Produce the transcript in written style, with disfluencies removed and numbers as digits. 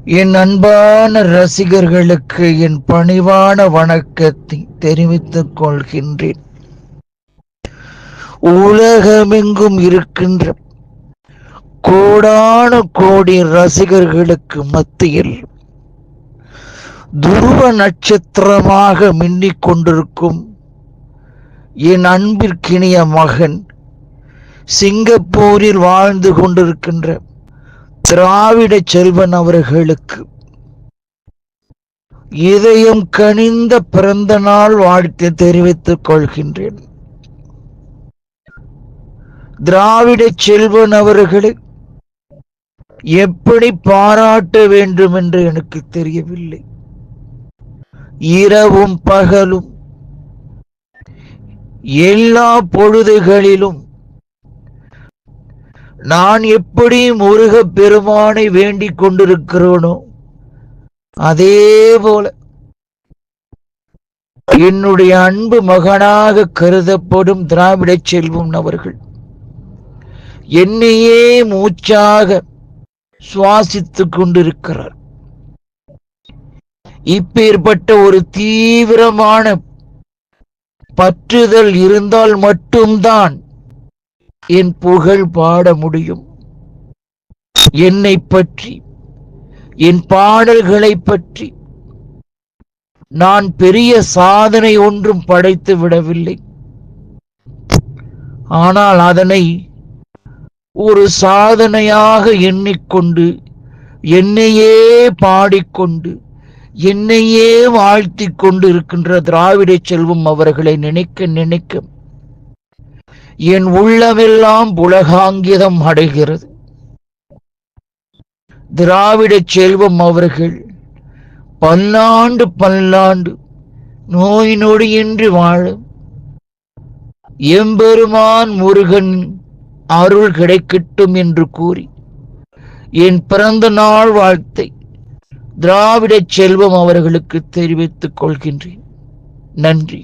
என் அன்பான ரசிகர்களுக்கு என் பணிவான வணக்கத்தை தெரிவித்துக் கொள்கின்றேன். உலகமெங்கும் இருக்கின்ற கோடான கோடி ரசிகர்களுக்கு மத்தியில் துருவ நட்சத்திரமாக மின்னிக் கொண்டிருக்கும் என் அன்பிற்கினிய மகன், சிங்கப்பூரில் வாழ்ந்து கொண்டிருக்கின்ற திராவிட செல்வன் அவர்களுக்கு இதயம் கனிந்த பிறந்த நாள் வாழ்த்து தெரிவித்துக் கொள்கின்றேன். திராவிட செல்வன் அவர்களை எப்படி பாராட்ட வேண்டும் என்று எனக்கு தெரியவில்லை. இரவும் பகலும் எல்லா பொழுதுகளிலும் நான் எப்படி முருகப் பெருமானை வேண்டிக் கொண்டிருக்கிறோனோ அதே போல என்னுடைய அன்பு மகனாக கருதப்படும் திராவிட செல்வம் அவர்கள் என்னையே மூச்சாக சுவாசித்துக் கொண்டிருக்கிறார். இப்பேற்பட்ட ஒரு தீவிரமான பற்றுதல் இருந்தால் மட்டும்தான் என் புகழ் பாட முடியும். என்னை பற்றி, என் பாடல்களை பற்றி நான் பெரிய சாதனை ஒன்றும் படைத்து விடவில்லை. ஆனால் அதனை ஒரு சாதனையாக எண்ணிக்கொண்டு, என்னையே பாடிக்கொண்டு, என்னையே வாழ்த்திக் கொண்டு இருக்கின்ற திராவிட செல்வம் அவர்களை நினைக்க நினைக்க என் உள்ளமெல்லாம் புலகாங்கிதம் அடைகிறது. திராவிட செல்வம் அவர்கள் பல்லாண்டு பல்லாண்டு நோய் நொடியின்றி வாழ எம்பெருமான் முருகன் அருள் கிடைக்கட்டும் என்று கூறி என் பிறந்த நாள் வாழ்த்தை திராவிட செல்வம் அவர்களுக்கு தெரிவித்துக் கொள்கின்றேன். நன்றி.